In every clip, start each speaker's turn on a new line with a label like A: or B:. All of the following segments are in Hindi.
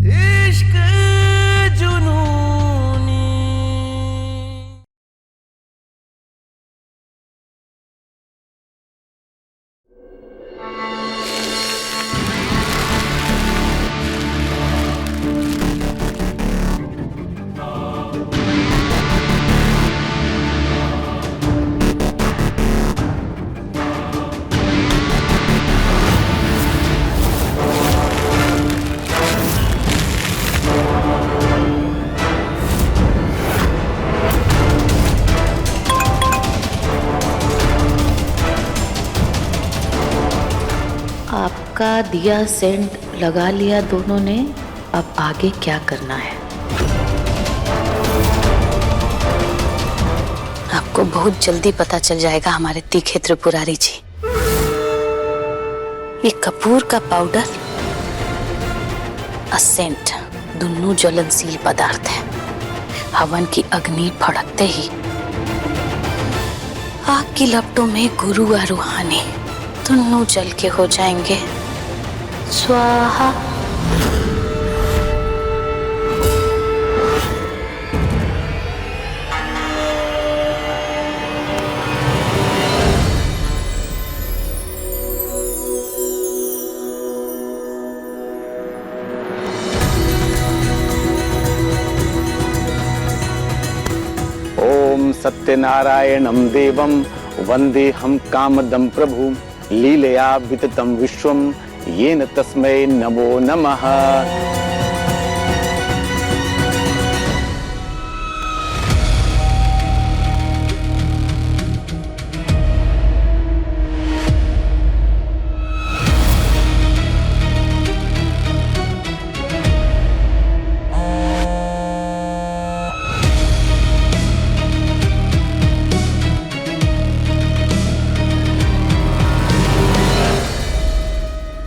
A: इश्क जुनूनी।
B: आपका दिया सेंट लगा लिया दोनों ने, अब आगे क्या करना है? आपको बहुत जल्दी पता चल जाएगा हमारे तीखे त्रिपुरारी जी। ये कपूर का पाउडर और सेंट दोनों ज्वलनशील पदार्थ है। हवन की अग्नि भड़कते ही आग की लपटों में गुरु और रूहानी दोनों जल के हो जाएंगे स्वाहा।
C: ओम सत्यनारायणं देवं वंदे हम कामदं प्रभु लीलया विततं विश्वं येन तस्मै नमो नमः।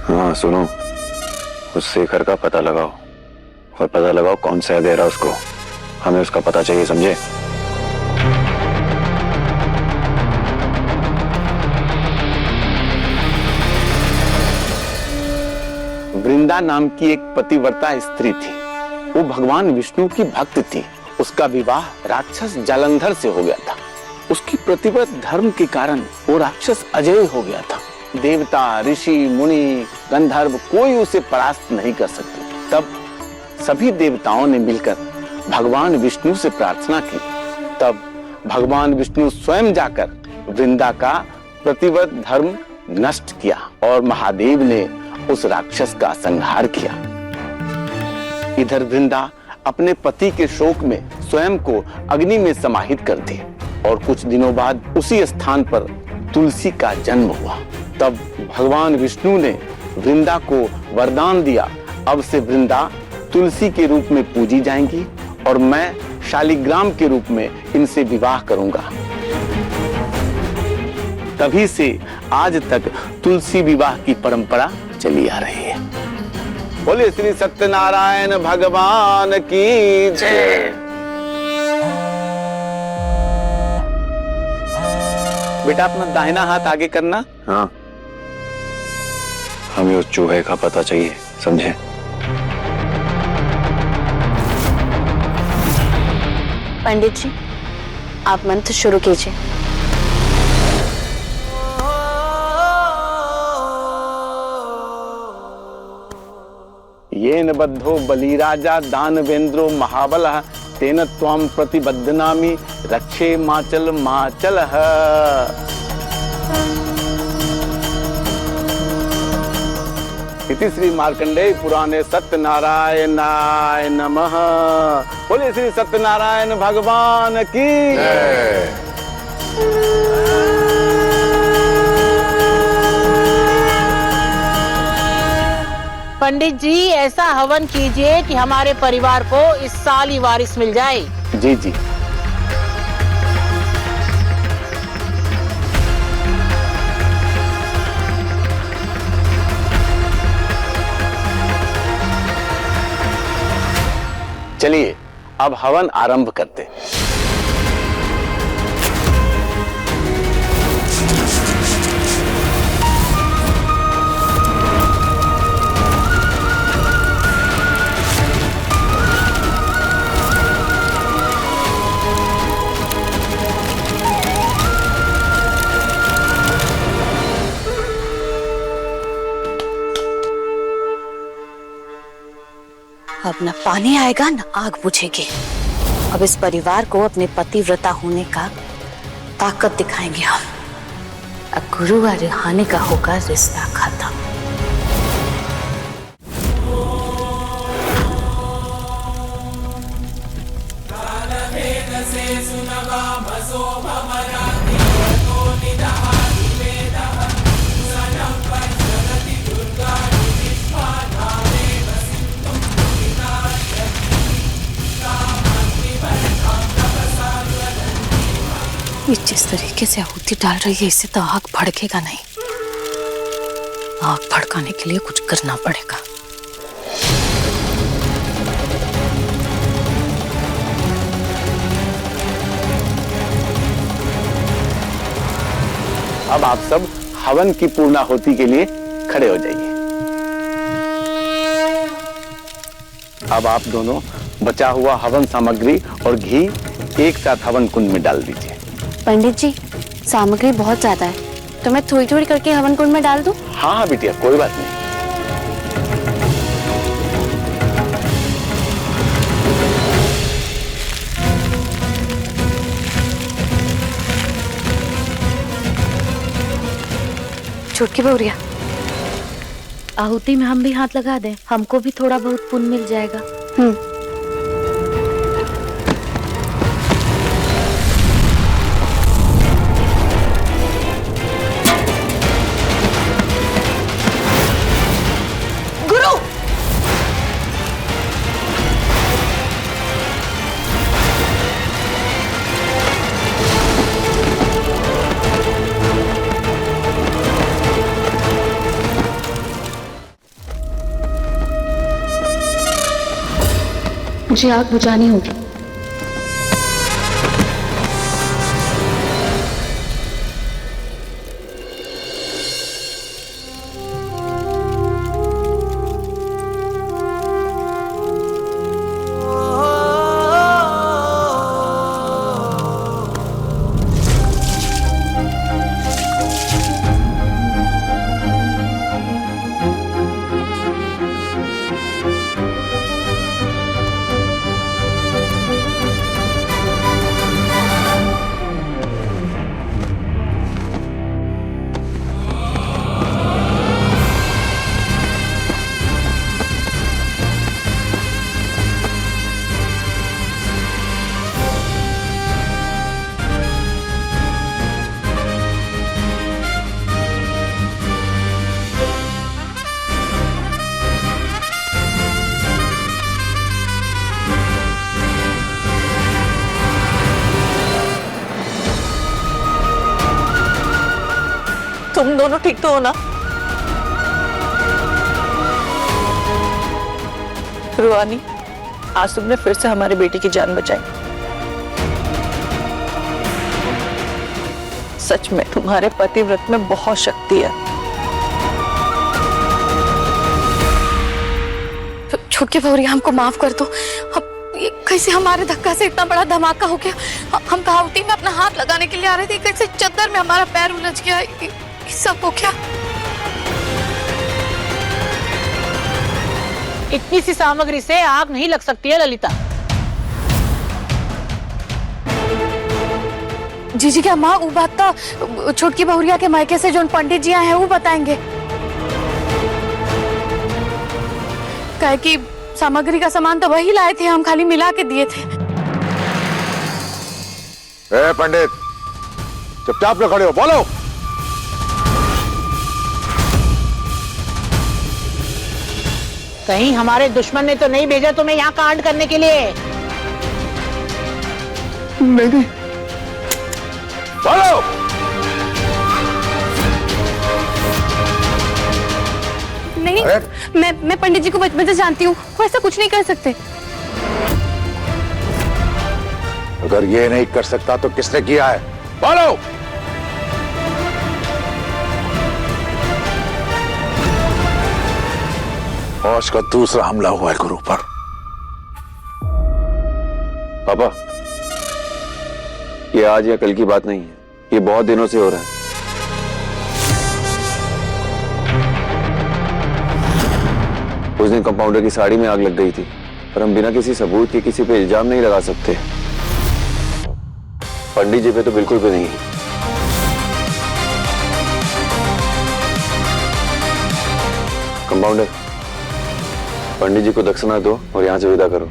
C: हाँ सुनो, उस शेखर का पता लगाओ और पता लगाओ कौन सा दे रहा उसको। हमें उसका पता चाहिए, समझे? वृंदा नाम की एक पतिव्रता स्त्री थी। वो भगवान विष्णु की भक्त थी। उसका विवाह राक्षस जालंधर से हो गया था। उसकी प्रतिव्रत धर्म के कारण वो राक्षस अजेय हो गया था। देवता, ऋषि, मुनि, गंधर्व कोई उसे परास्त नहीं कर सकते। तब सभी देवताओं ने मिलकर भगवान विष्णु से प्रार्थना की। तब भगवान विष्णु स्वयं जाकर वृंदा का प्रतिव्रत धर्म नष्ट किया और महादेव ने उस राक्षस का संहार किया। इधर वृंदा अपने पति के शोक में स्वयं को अग्नि में समाहित कर दी और कुछ दिनों बाद उसी स्थान पर तुलसी का जन्म हुआ। तब भगवान विष्णु ने वृंदा को वरदान दिया, अब से वृंदा तुलसी के रूप में पूजी जाएंगी और मैं शालिग्राम के रूप में इनसे विवाह करूंगा। तभी से आज तक तुलसी विवाह की परंपरा चली आ रही है। बोले श्री सत्यनारायण भगवान की जय। बेटा अपना दाहिना हाथ आगे करना। हाँ, हमें उस चूहे का पता चाहिए, समझे?
B: पंडित जी, आप मंत्र शुरू कीजिए।
C: येन बद्धो बलिराजा दानवेंद्रो महाबलः तेन त्वां प्रतिबद्धनामि रक्षे माचल माचलः। इति श्री मार्कंडेय पुराणे सत्यनारायणाय नमः। बोले श्री सत्यनारायण भगवान की जय।
D: पंडित जी, ऐसा हवन कीजिए कि हमारे परिवार को इस साल ही वारिस मिल जाए।
C: जी जी। चलिए अब हवन आरंभ करते।
B: अब न पानी आएगा न आग बुझेगी। अब इस परिवार को अपने पतिव्रता होने का ताकत दिखाएंगे हम। अब गुरु और रिहाने का होगा रिश्ता खत्म। ये जिस तरीके से आहुति डाल रही है इससे तो आग भड़केगा नहीं। आग भड़काने के लिए कुछ करना पड़ेगा।
C: अब आप सब हवन की पूर्णाहुति के लिए खड़े हो जाइए। अब आप दोनों बचा हुआ हवन सामग्री और घी एक साथ हवन कुंड में डाल दीजिए।
A: पंडित जी, सामग्री बहुत ज्यादा है, तो मैं थोड़ी थोड़ी करके हवन कुंड में डाल दूं?
C: हाँ हाँ बिटिया, कोई बात नहीं।
A: छुटकी बहुरिया, आहुति में हम भी हाथ लगा दें, हमको भी थोड़ा बहुत पुण्य मिल जाएगा। मुझे आग बुझानी होगी।
E: तुम दोनों ठीक तो हो ना? रुहानी, आज तुमने फिर से हमारी बेटी की जान बचाई। सच में तुम्हारे पतिव्रत में बहुत शक्ति है।
A: छुटकी बहुरिया, हमको माफ कर दो। अब ये कैसे हमारे धक्का से इतना बड़ा धमाका हो गया? हम आहुति में अपना हाथ लगाने के लिए आ रहे थे, कैसे चद्दर में हमारा पैर उलझ गया। सब हो क्या?
D: इतनी सी सामग्री से आग नहीं लग सकती है ललिता।
A: जीजी क्या माँ, वो बात तो छुटकी बहुरिया के मायके से जो पंडित जी आए हैं वो बताएंगे। कहे कि सामग्री का सामान तो वही लाए थे, हम खाली मिला के दिए थे।
F: ए पंडित, चुपचाप में खड़े हो, बोलो।
D: कहीं हमारे दुश्मन ने तो नहीं भेजा तुम्हें यहाँ कांड करने के लिए?
F: नहीं, बोलो।
A: नहीं, मैं पंडित जी को बचपन से जानती हूँ, वो ऐसा कुछ नहीं कर सकते।
F: अगर ये नहीं कर सकता तो किसने किया है? बोलो। आज का दूसरा हमला हुआ है गुरु पर।
G: पापा, ये आज या कल की बात नहीं है, ये बहुत दिनों से हो रहा है। उस दिन कंपाउंडर की साड़ी में आग लग गई थी, पर हम बिना किसी सबूत के किसी पे इल्जाम नहीं लगा सकते। पंडित जी पे तो बिल्कुल भी नहीं। कंपाउंडर, पंडित जी को दक्षिणा दो और यहां से विदा करो।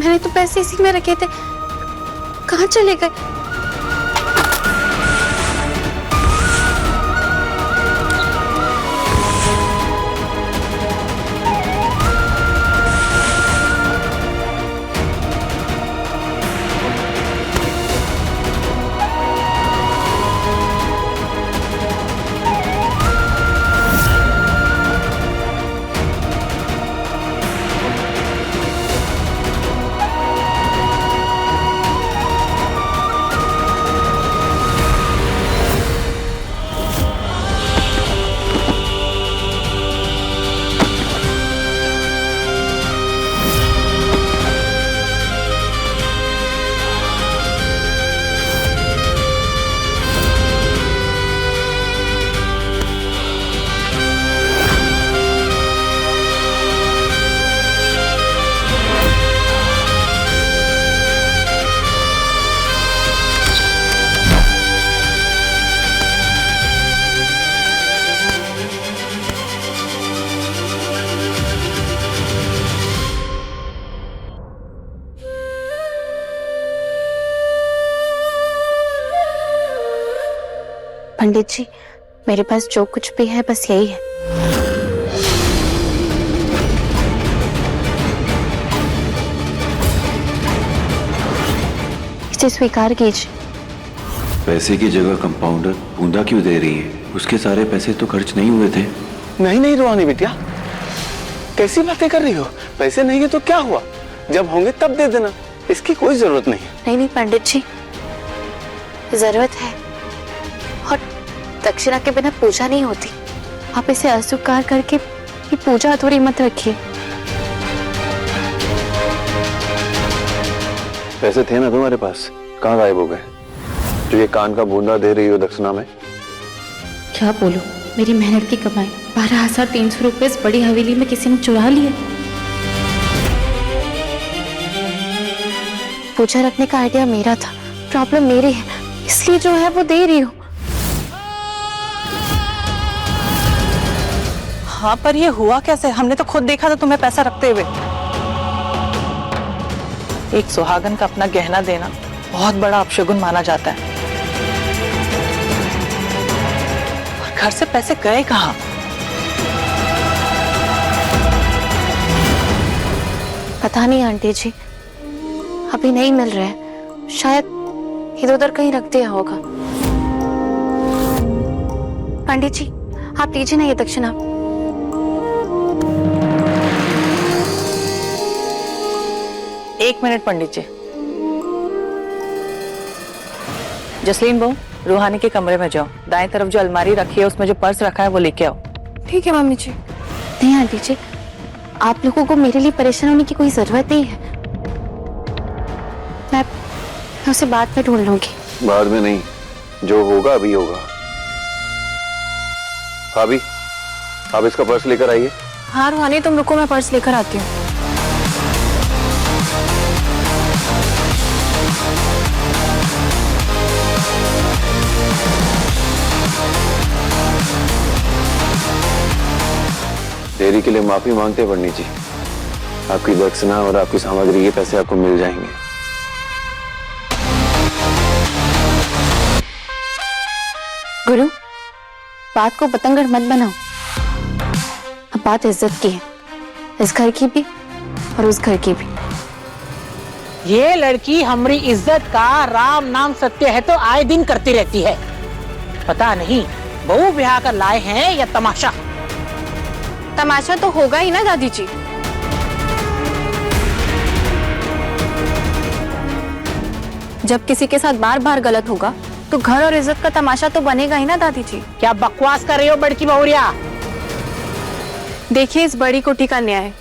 A: मैंने तो पैसे इसी में रखे थे, कहाँ चले गए? पंडित जी, मेरे पास जो कुछ भी है बस यही है। इसे स्वीकार कीजिए।
G: पैसे की जगह कंपाउंडर बूंदा क्यों दे रही है? उसके सारे पैसे तो खर्च नहीं हुए थे।
C: नहीं नहीं रूहानी बिटिया, कैसी बातें कर रही हो? पैसे नहीं है तो क्या हुआ, जब होंगे तब दे देना, इसकी कोई जरूरत नहीं है।
B: नहीं नहीं पंडित जी, जरूरत है, और दक्षिणा के बिना पूजा नहीं होती। आप इसे अस्वीकार करके ये पूजा अधूरी मत रखिए।
G: पैसे थे ना तुम्हारे पास, कहाँ गायब हो गए? जो ये कान का बूंदा दे रही हो दक्षिणा में।
B: क्या बोलूं, मेरी मेहनत की कमाई 12,300 रुपए इस बड़ी हवेली में किसी ने चुरा लिए। पूजा रखने का आइडिया मेरा था, प्रॉब्लम मेरी है, इसलिए जो है वो दे रही हूँ।
E: हाँ, पर ये हुआ कैसे? हमने तो खुद देखा था तुम्हें पैसा रखते हुए। एक सुहागन का अपना गहना देना बहुत बड़ा अपशगुन माना जाता है। और घर से पैसे गए कहाँ?
B: पता नहीं आंटी जी, अभी नहीं मिल रहे हैं, शायद इधर उधर कहीं रख दिया होगा। पंडित जी, आप लीजिए ना ये दक्षिणा।
E: एक मिनट पंडित जी। जसलीन बहू, रूहानी के कमरे में जाओ, दाएं तरफ जो अलमारी रखी है उसमें जो पर्स रखा है वो लेके आओ।
A: ठीक है मम्मी जी।
B: नहीं आंटी जी, आप लोगों को मेरे लिए परेशान होने की कोई जरूरत नहीं है, मैं उसे बाद में ढूंढ लूंगी।
G: बाद में नहीं, जो होगा अभी होगा। भाभी, आप इसका पर्स लेकर आइए।
A: हाँ रूहानी, तुम रुको, मैं पर्स लेकर आती हूँ।
G: देरी के लिए माफी मांगते हैं पंडित जी। आपकी दक्षिणा और आपकी सामग्री के पैसे आपको मिल जाएंगे।
B: गुरु, बात को पतंगड़ मत बनाओ। अब बात इज्जत की है, इस घर की भी और उस घर की भी।
D: ये लड़की हमारी इज्जत का राम नाम सत्य है तो आए दिन करती रहती है। पता नहीं बहू ब्याह कर लाए हैं या तमाशा।
A: तमाशा तो होगा ही ना दादी जी। जब किसी के साथ बार बार गलत होगा तो घर और इज्जत का तमाशा तो बनेगा ही ना दादी जी।
D: क्या बकवास कर रही हो बड़की बहुरिया?
A: देखिए इस बड़ी कोठी का न्याय।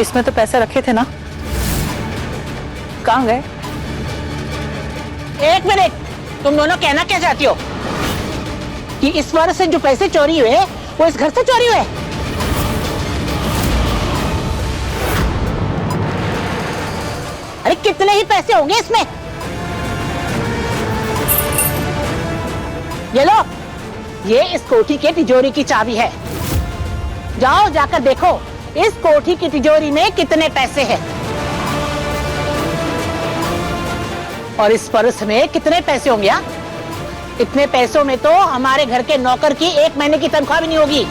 E: इसमें तो पैसे रखे थे ना, कहाँ गए?
D: एक मिनट, तुम दोनों कहना क्या चाहती हो? कि इस वर्ष से जो पैसे चोरी हुए वो इस घर से चोरी हुए? अरे कितने ही पैसे होंगे इसमें? ये लो, ये इस कोठी के तिजोरी की चाबी है। जाओ जाकर देखो इस कोठी की तिजोरी में कितने पैसे हैं और इस पर्स में कितने पैसे होंगे। इतने पैसों में तो हमारे घर के नौकर की 1 महीने की तनख्वाह भी नहीं होगी।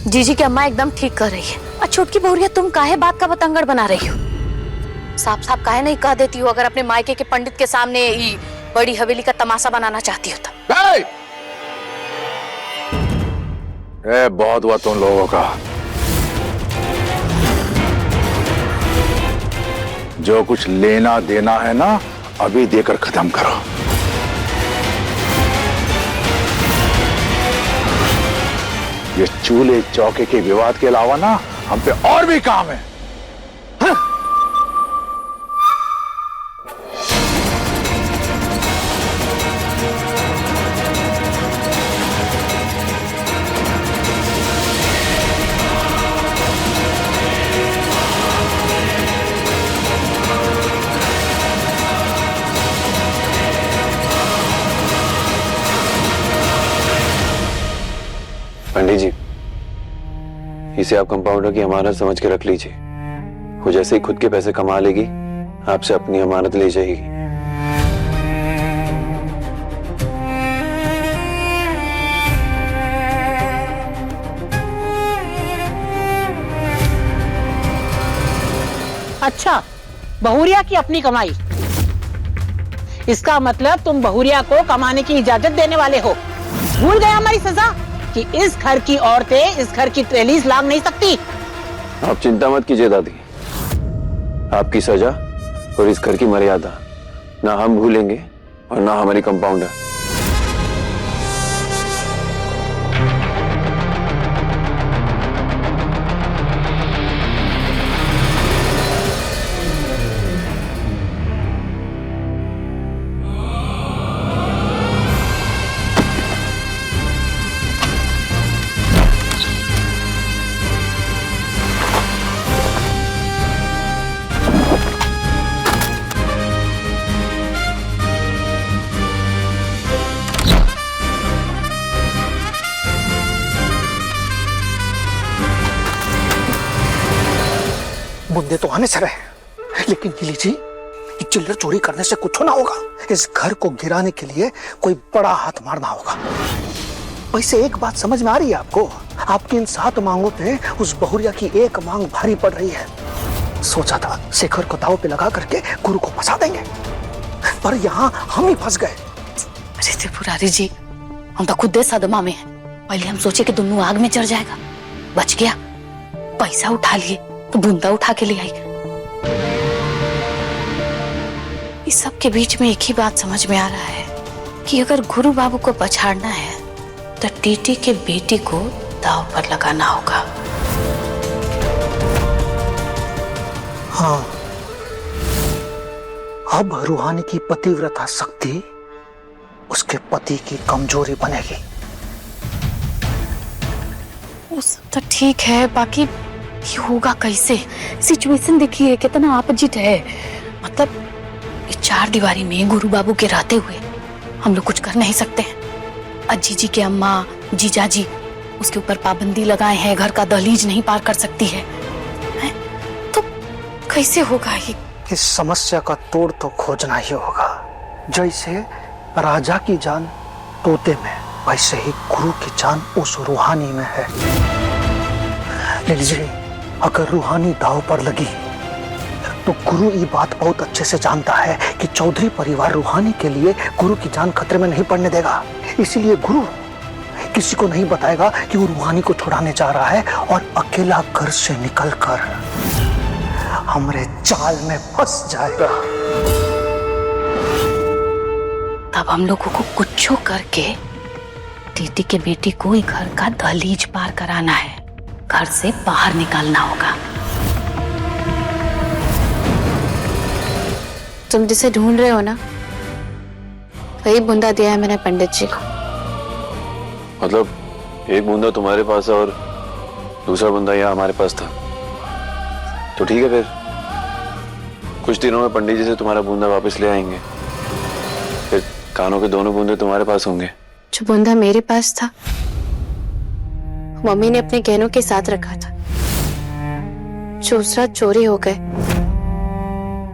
B: जीजी की अम्मा एकदम ठीक कर रही है। और छोटकी बहुरिया तुम काहे बात का बतंगड़ बना रही हो? साफ साफ काहे नहीं कह देती हो अगर अपने मायके के पंडित के सामने ये बड़ी हवेली का तमाशा बनाना चाहती हो तो?
F: बहुत हुआ तुम लोगों का। जो कुछ लेना देना है ना अभी देकर खत्म करो। ये चूल्हे चौके के विवाद के अलावा ना हम पे और भी काम है।
G: पंडित जी, इसे आप कंपाउंडर की अमानत समझ के रख लीजिए। वो जैसे ही खुद के पैसे कमा लेगी आपसे अपनी अमानत ले जाएगी।
D: अच्छा, बहुरिया की अपनी कमाई। इसका मतलब तुम बहुरिया को कमाने की इजाजत देने वाले हो। भूल गए हमारी सजा कि इस घर की औरतें इस घर की ट्रेलीज लांग नहीं सकती।
G: आप चिंता मत कीजिए दादी, आपकी सजा और इस घर की मर्यादा ना हम भूलेंगे और ना हमारी कंपाउंडर।
H: मुद्दे तो आने से रहे, लेकिन नीली जी, ये चिल्लर चोरी करने से कुछ ना होगा। इस घर को गिराने के लिए कोई बड़ा हाथ मारना होगा। वैसे एक बात समझ में आ रही है आपको? आपकी इन 7 मांगों पे उस बहुरिया की एक मांग भारी पड़ रही है। सोचा था शेखर को दाव पे लगा करके गुरु को फंसा देंगे, पर यहाँ हम ही फंस गए।
B: अरे त्रिपुरारी जी, हम तो खुद सदमा में हैं। पहले हम सोचे कि दोनों आग में चढ़ जाएगा, बच गया। पैसा उठा लिए तो बूंदा उठा के ले आई। इस सब के बीच में एक ही बात समझ में आ रहा है कि अगर गुरु बाबू को पछाड़ना है तो टीटी के बेटी को दाव पर लगाना होगा।
H: हाँ, अब रूहानी की पतिव्रता शक्ति उसके पति की कमजोरी बनेगी।
B: वो सब तो ठीक है, बाकी ये होगा कैसे? सिचुएशन देखिए कितना आपजिट है। मतलब ये 4 दीवारी में गुरु बाबू के रहते हुए हम लोग कुछ कर नहीं सकते हैं। अज्जी जी के अम्मा, जीजा जी उसके ऊपर पाबंदी लगाए हैं, घर का दहलीज नहीं पार कर सकती है। तो कैसे होगा ये?
H: इस समस्या का तोड़ तो खोजना ही होगा। जैसे राजा की जान तोते में, वैसे ही गुरु की जान उस रूहानी में है। लीजिए, अगर रूहानी दाव पर लगी तो गुरु ये बात बहुत अच्छे से जानता है कि चौधरी परिवार रूहानी के लिए गुरु की जान खतरे में नहीं पड़ने देगा। इसीलिए गुरु किसी को नहीं बताएगा कि वो रूहानी को छुड़ाने जा रहा है और अकेला घर से निकलकर हमरे जाल में फंस जाएगा।
B: तब हम लोगों को कुछ करके दीदी के बेटी को ही घर का दहलीज पार कराना है, घर से बाहर निकालना होगा।
A: तुम जिसे ढूंढ रहे हो ना, वही बूंदा दिया है मैंने पंडित जी को।
G: मतलब एक बूंदा तुम्हारे पास है और दूसरा बूंदा यहाँ हमारे पास था, तो ठीक है, फिर कुछ दिनों में पंडित जी से तुम्हारा बूंदा वापस ले आएंगे, फिर कानों के दोनों बूंदे तुम्हारे पास होंगे।
A: जो बूंदा मेरे पास था मम्मी ने अपने गहनों के साथ रखा था, जो उस रात चोरी हो गए।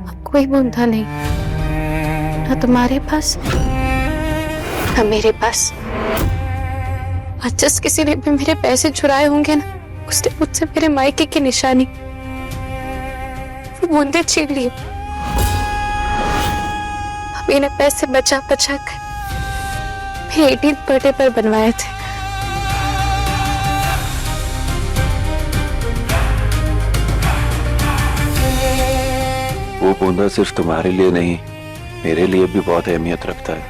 A: अब कोई बूंदा नहीं, ना तुम्हारे पास ना मेरे पास। आज जिस किसी ने भी मेरे पैसे चुराए होंगे ना, उसने मुझसे मेरे मायके की निशानी, वो बूंदे छीन लिए। मम्मी ने पैसे बचा बचा कर मेरे 18th बर्थडे पर बनवाए थे।
G: वो बूंदा सिर्फ तुम्हारे लिए नहीं, मेरे लिए भी बहुत अहमियत रखता है,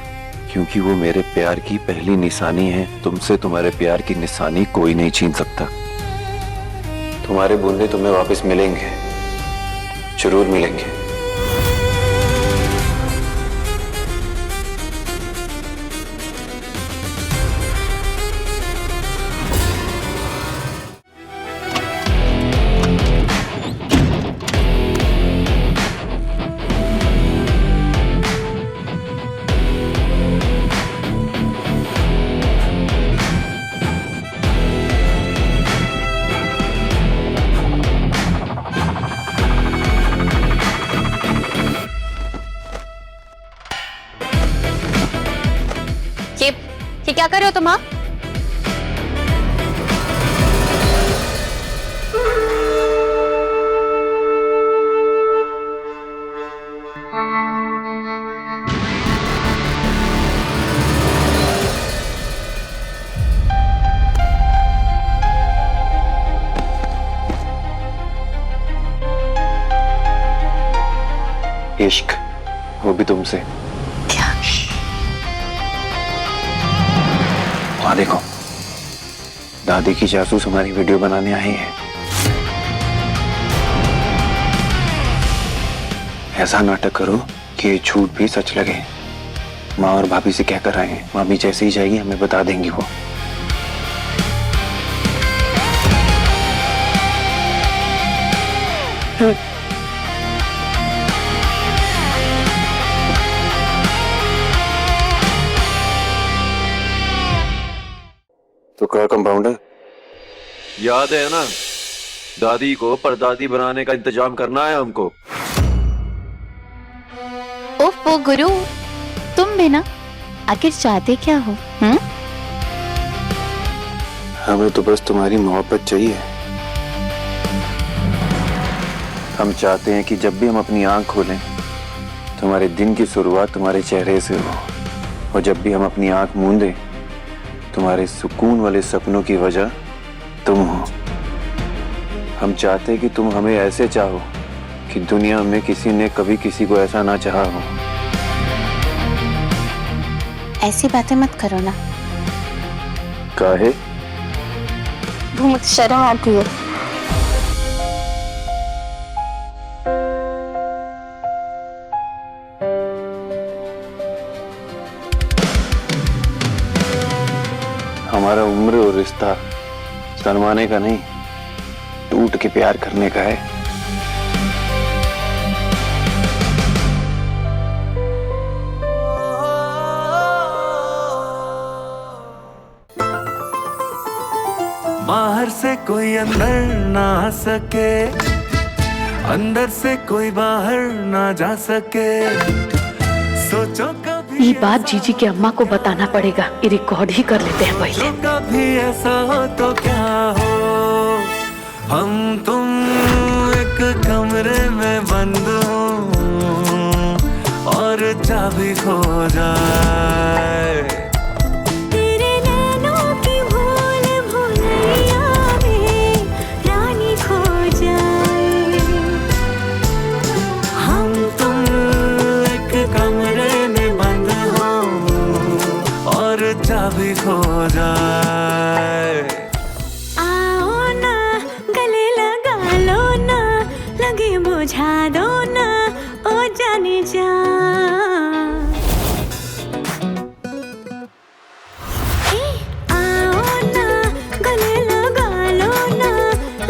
G: क्योंकि वो मेरे प्यार की पहली निशानी है। तुमसे तुम्हारे प्यार की निशानी कोई नहीं छीन सकता। तुम्हारे बूंदे तुम्हें वापस मिलेंगे, जरूर मिलेंगे।
A: ये क्या कर रहे हो तुम? हाँ,
G: इश्क, वो भी तुमसे। वहां देखो, दादी की जासूस हमारी वीडियो बनाने आई है। ऐसा नाटक करो कि ये झूठ भी सच लगे। माँ और भाभी से क्या कर आए हैं, मामी जैसे ही जाएगी हमें बता देंगी वो। तो क्या कंपाउंडर, याद है ना, दादी को परदादी बनाने का इंतजाम करना है हमको।
B: ओफो गुरु, तुम भी ना आखिर चाहते क्या हो?
G: हमें तो बस तुम्हारी मोहब्बत चाहिए। हम चाहते हैं कि जब भी हम अपनी आंख खोलें, तुम्हारे दिन की शुरुआत तुम्हारे चेहरे से हो, और जब भी हम अपनी आंख मूंदें, तुम्हारे सुकून वाले सपनों की वजह तुम हो। हम चाहते हैं कि तुम हमें ऐसे चाहो कि दुनिया में किसी ने कभी किसी को ऐसा ना चाहा हो।
A: ऐसी बातें मत करो ना,
G: काहे?
A: मुझे शर्म आती है।
G: हमारा उम्र और रिश्ता शर्माने का नहीं, टूट के प्यार करने का है।
I: बाहर से कोई अंदर ना आ सके, अंदर से कोई बाहर ना जा सके। सोचो
B: ये बात जीजी की अम्मा को बताना पड़ेगा। ये रिकॉर्ड ही कर लेते हैं पहले।
I: कभी ऐसा हो तो क्या हो, हम तुम एक कमरे में बंद चाबी खो जाए।
J: तेरे नैनों की भूल भुलैया में रानी खो जाए।
I: हम तुम एक कमरे में बंद हो और चाबी खो जाए।
J: आओ ना गले लगा लो ना, लगे बुझा दो ना ओ जाने जा। आओ ना गले लगा लो ना,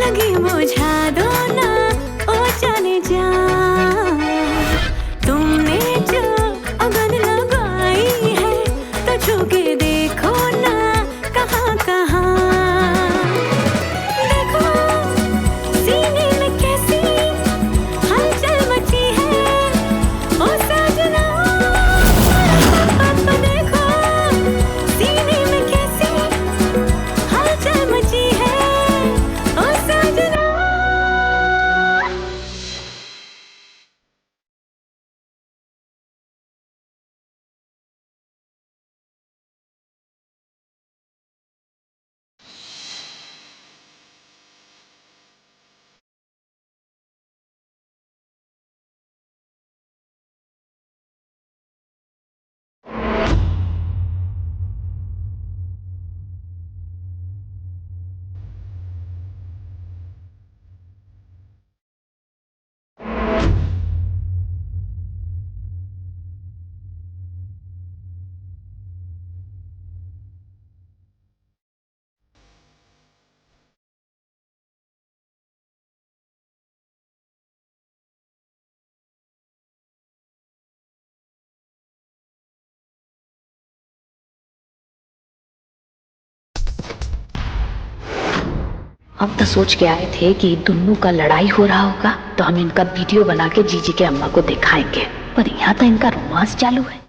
J: लगे बुझा दो ना ओ जाने जा। तुमने जो अगन लगाई है तो छू के देखो ना कहाँ कहाँ। देखो सीने में कैसी हलचल मची है ओ सजना। देखो सीने में कैसी हलचल मची है ओ सजना।
B: हम तो सोच के आए थे कि दोनों का लड़ाई हो रहा होगा तो हम इनका वीडियो बना के जीजी के अम्मा को दिखाएंगे, पर यहाँ तो इनका रोमांस चालू है।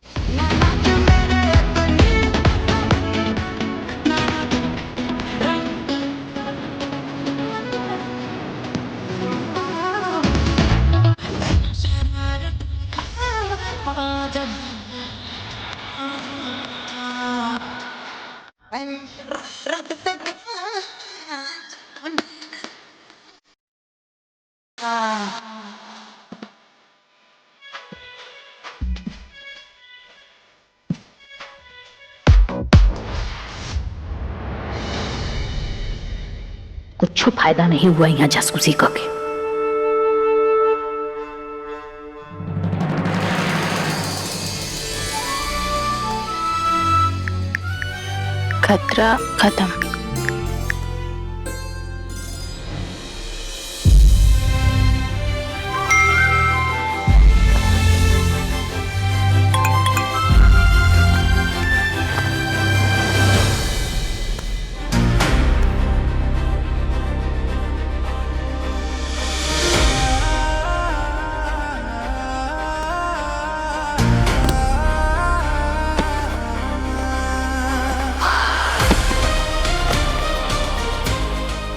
B: कुछ फायदा नहीं हुआ यहाँ जासूसी करके। खतरा खत्म।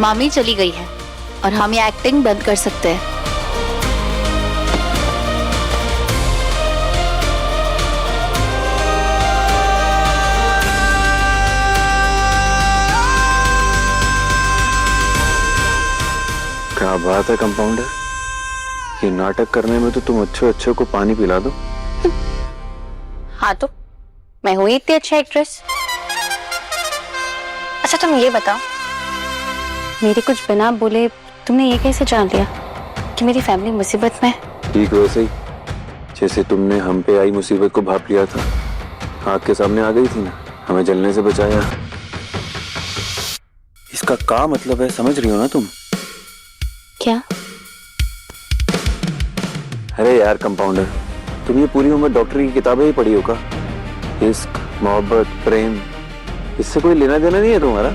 A: मामी चली गई है और हम ये एक्टिंग बंद कर सकते हैं।
G: क्या बात है कंपाउंडर, ये नाटक करने में तो तुम अच्छे को पानी पिला दो।
A: हाँ तो मैं हुई इतनी अच्छी एक्ट्रेस। अच्छा तुम ये बताओ, मेरे कुछ बिना बोले तुमने ये कैसे जान लिया कि मेरी फैमिली मुसीबत में है?
G: ठीक वैसे ही जैसे तुमने हम पे आई मुसीबत को भाप लिया था, आग के सामने आ गई थी ना, हमें जलने से बचाया। इसका क्या मतलब है, समझ रही हो ना तुम?
A: क्या?
G: अरे यार कंपाउंडर, तुम ये पूरी उम्र डॉक्टरी की किताबें ही पढ़ी हो का? इश्क, मोहब्बत, प्रेम, इससे कोई लेना देना नहीं है तुम्हारा?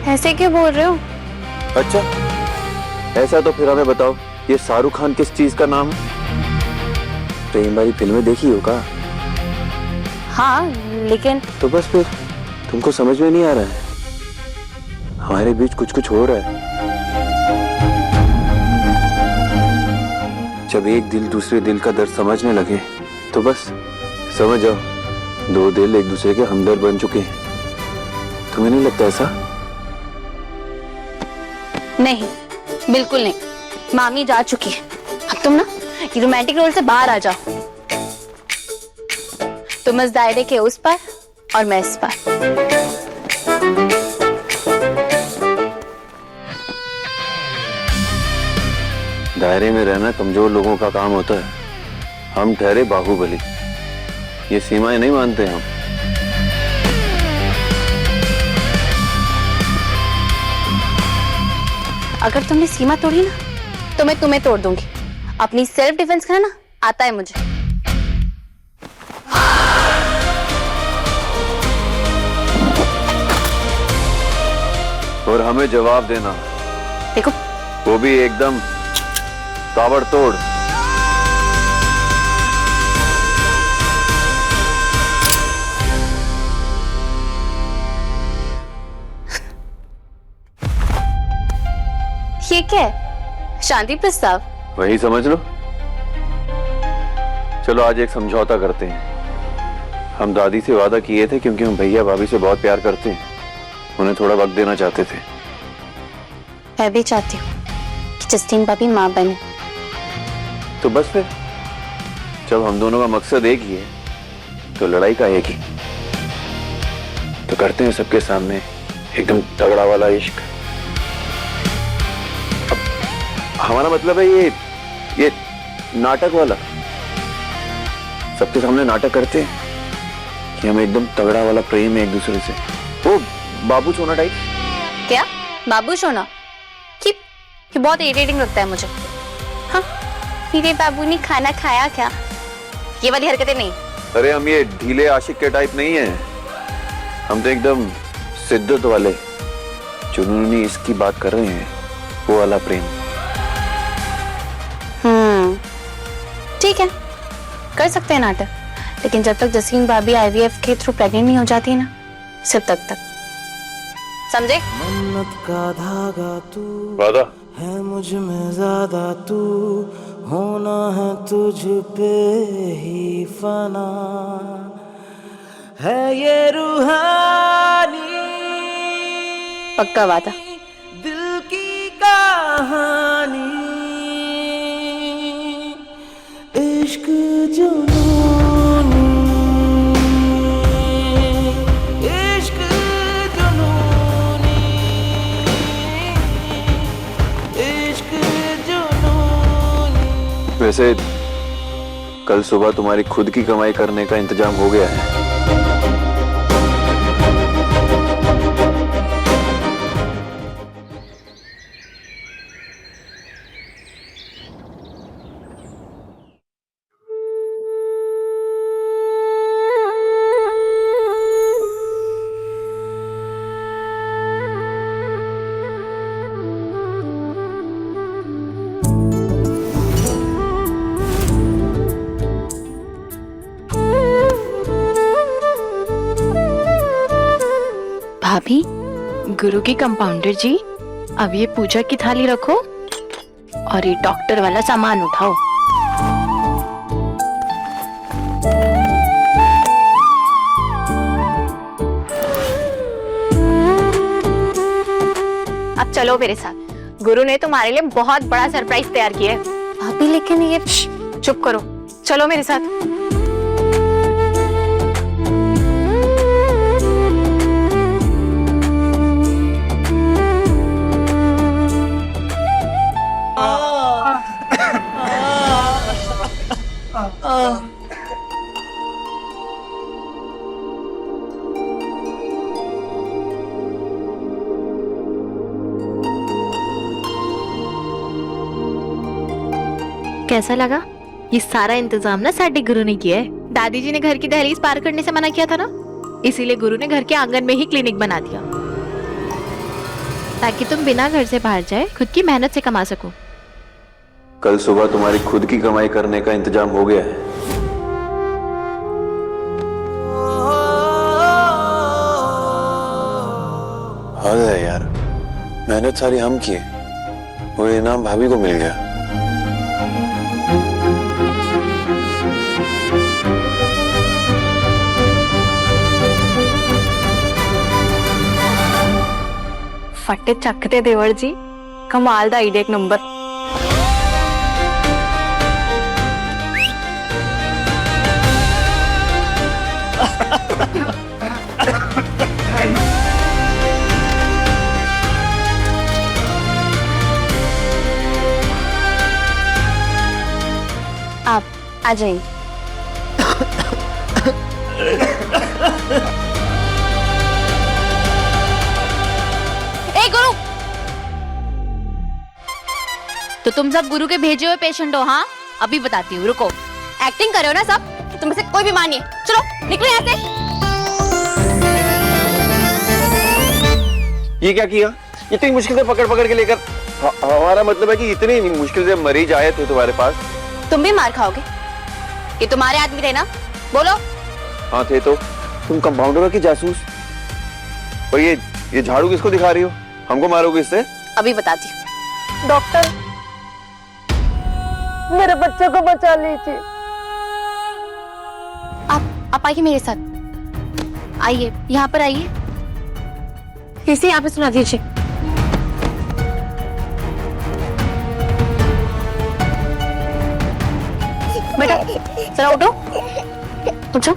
A: ऐसे क्यों बोल रहे हो?
G: अच्छा ऐसा तो फिर हमें बताओ, ये शाहरुख खान किस चीज का नाम है? प्रेम वाली फिल्में देखी हो का?
A: हाँ लेकिन
G: तो बस फिर तुमको समझ में नहीं आ रहा है, हमारे बीच कुछ कुछ हो रहा है। जब एक दिल दूसरे दिल का दर्द समझने लगे तो बस समझ जाओ, 2 दिल एक दूसरे के हमदर्द बन चुके हैं। तुम्हें नहीं लगता ऐसा?
B: नहीं, बिल्कुल नहीं। मामी जा चुकी है। अब तुम ना ये रोमांटिक रोल से बाहर आ जाओ। तुम इस दायरे के उस पार और मैं इस पार।
G: दायरे में रहना कमजोर लोगों का काम होता है। हम ठहरे बाहुबली, ये सीमाएं नहीं मानते हम।
B: अगर तुमने सीमा तोड़ी ना तो मैं तुम्हें तोड़ दूंगी। अपनी सेल्फ डिफेंस करना ना आता है मुझे।
G: और हमें जवाब देना,
B: देखो
G: वो भी एकदम ताबड़तोड़।
B: ये क्या है? शांति प्रस्ताव?
G: वही समझ लो। चलो आज एक समझौता करते हैं। हम दादी से वादा किए थे क्योंकि हम भैया भाभी से बहुत प्यार करते हैं, उन्हें थोड़ा वक्त देना चाहते थे।
B: मैं भी चाहती हूँ कि जस्टिन भाभी माँ बने।
G: तो बस फिर जब हम दोनों का मकसद एक ही है तो लड़ाई का एक ही। तो करते हैं सबके सामने एकदम तगड़ा वाला इश्क। अब हमारा मतलब है ये नाटक वाला। सबके सामने नाटक करते हैं कि हमें एकदम तगड़ा वाला प्रेम है एक दूसरे से। वो बाबू सोना टाइप।
B: क्या बाबू सोना? कि बहुत इरिटेटिंग लगता है मुझे। हाँ, मेरे बाबू ने खाना खाया क्या? ये वाली हरकतें नहीं।
G: अरे हम ये ढीले आशिक के टाइप नहीं है, हम तो एकदम शिद्दत वाले जुनूनी इसकी बात कर रहे हैं, वो वाला प्रेम।
B: ठीक है, कर सकते हैं नाटक, लेकिन जब तक जसीन भाभी IVF के थ्रू प्रेग्नेंट नहीं हो जाती है ना, सिर्फ तक समझे?
I: मन्नत का धागा तू
G: वादा
I: है मुझ में ज्यादा, तू होना है तुझ पे ही फना, है ये रूहानी
B: पक्का वादा।
I: दिल की कहानी, इश्क जुनूनी, इश्क जुनूनी, इश्क जुनूनी।
G: वैसे कल सुबह तुम्हारी खुद की कमाई करने का इंतजाम हो गया है?
B: भाभी, गुरु की कंपाउंडर जी, अब ये पूजा की थाली रखो और ये डॉक्टर वाला सामान उठाओ। अब चलो मेरे साथ, गुरु ने तुम्हारे लिए बहुत बड़ा सरप्राइज तैयार किया है। भाभी लेकिन ये चुप करो, चलो मेरे साथ। कैसा लगा? ये सारा इंतजाम ना साडी गुरु ने किया है। दादी जी ने घर की दहलीज पार करने से मना किया था ना, इसीलिए गुरु ने घर के आंगन में ही क्लिनिक बना दिया, ताकि तुम बिना घर से बाहर जाए खुद की मेहनत से कमा सको।
G: कल सुबह तुम्हारी खुद की कमाई करने का इंतजाम हो गया है? हद है यार, मेहनत सारी हम की है, वो इनाम भाभी को मिल गया।
E: फट्टे चकते देवर जी, कमाल दा आइडिया एक नंबर।
A: आप आ जाइए। ए गुरु,
B: तो तुम सब गुरु के भेजे हुए पेशेंट हो? हाँ, अभी बताती हूँ, रुको।
A: एक्टिंग कर रहे हो ना सब? तुम में से कोई भी मान नहीं है। चलो निकलो यहाँ से।
G: ये क्या किया? इतनी मुश्किल से पकड़ पकड़ के लेकर, हमारा मतलब है कि इतनी मुश्किल से मरीज आए थे तुम्हारे पास।
A: तुम भी मार खाओगे? ये तुम्हारे आदमी थे ना? बोलो।
G: हाँ थे तो। तुम कंपाउंडर की जासूस? और ये झाड़ू किसको दिखा रही हो? हमको मारोगे इससे?
A: अभी बताती हूँ।
E: डॉक्टर, मेरे बच्चे को बचा लीजिए।
A: आप आइए मेरे साथ। आइए, यहाँ पर आइए। इसे यहाँ पे सुना दीजिए। बेटा जरा उठो, उठो।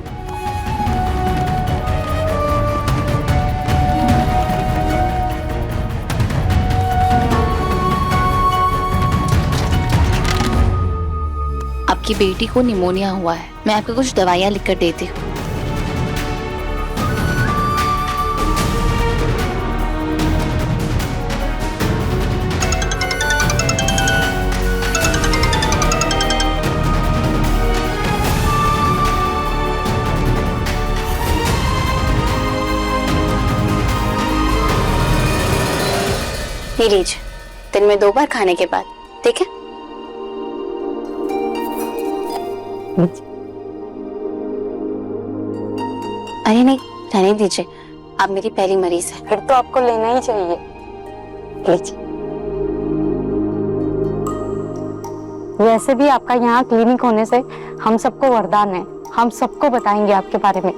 A: आपकी बेटी को निमोनिया हुआ है, मैं आपको कुछ दवाइयाँ लिखकर देती हूँ। ये लीजिए, दिन में 2 बार खाने के बाद, ठीक है? अरे नहीं, रहने दीजिए, आप मेरी पहली मरीज है।
B: फिर तो आपको लेना ही चाहिए।
A: लीजिए।
B: वैसे भी आपका यहाँ क्लिनिक होने से हम सबको वरदान है, हम सबको बताएंगे आपके बारे में।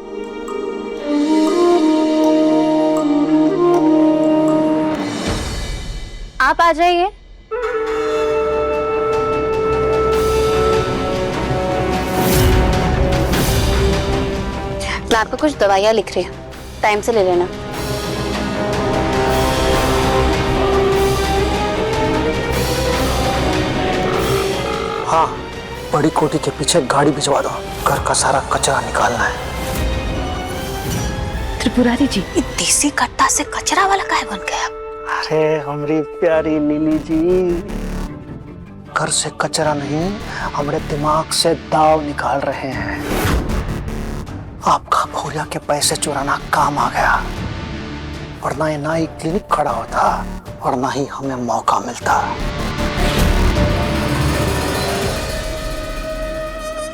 A: आप आ जाइए। मैं आपको कुछ दवाइयाँ लिख रही हूँ, टाइम से ले लेना।
H: हाँ, बड़ी कोठी के पीछे गाड़ी भिजवा दो, घर का सारा कचरा निकालना है।
B: त्रिपुरारी जी,
A: ये देसी कट्टा से कचरा वाला काहे बन गया?
H: अरे हमारी प्यारी लिली जी, घर से कचरा नहीं, हमारे दिमाग से दाव निकाल रहे हैं। आपका भौरिया के पैसे चुराना काम आ गया, वरना ये ना ही क्लिनिक खड़ा होता और ना ही हमें मौका मिलता।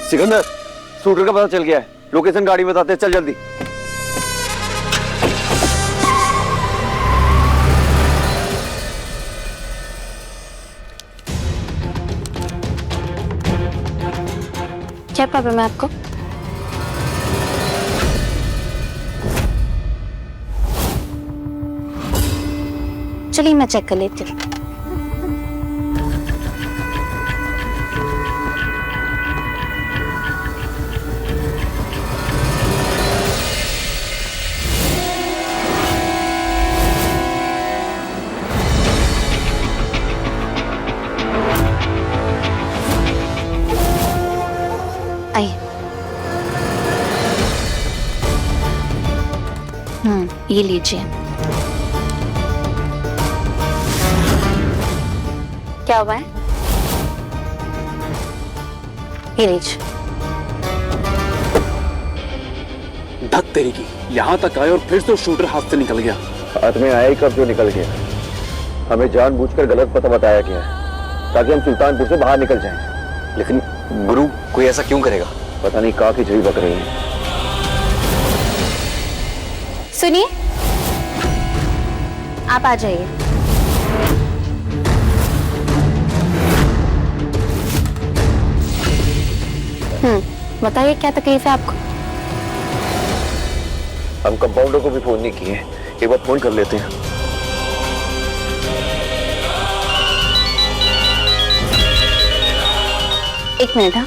G: सिकंदर, शूटर का पता चल गया है, लोकेशन गाड़ी में बताते हैं, चल जल्दी।
A: क्या प्रॉब्लम है आपको? चलिए मैं चेक कर लेती हूँ। आइए। ये लीजिए। क्या हुआ है? ये लीजिए।
C: धत तेरी की, यहाँ तक आए और फिर से शूटर हाथ से निकल गया।
G: हाथ में आए कब जो निकल गया? हमें जानबूझकर गलत पता बताया गया है ताकि हम सुल्तानपुर से बाहर निकल जाएं। लेकिन गुरु, कोई ऐसा क्यों करेगा? पता नहीं काफी झड़ी बक रही है।
A: सुनिए, आप आ जाइए। बताइए क्या तकलीफ है आपको?
G: हम कंपाउंडर को भी फोन नहीं किए, एक बार फोन कर लेते हैं।
E: एक मिनट। हाँ,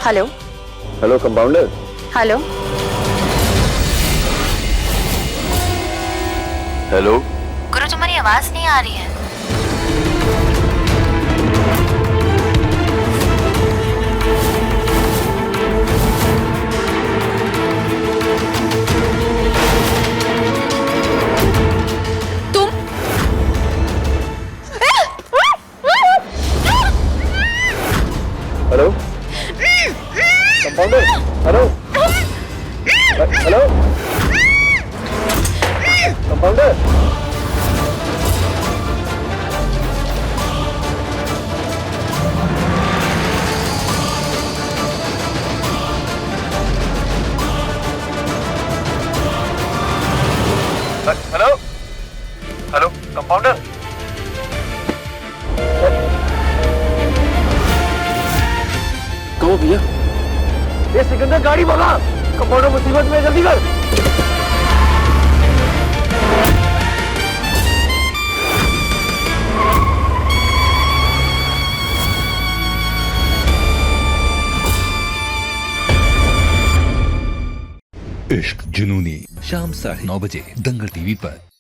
E: hello
G: hello compounder.
E: Hello
G: hello
B: गुरु, तुम्हारी आवाज नहीं आ रही है।
G: Hello compounder. Hello hello compounder. Hello hello compounder. कहो भैया, ये सिकंदर गाड़ी भगा, कंपाउंडर मुसीबत में, जल्दी कर।
K: इश्क जुनूनी शाम 9:30 बजे दंगल टीवी पर।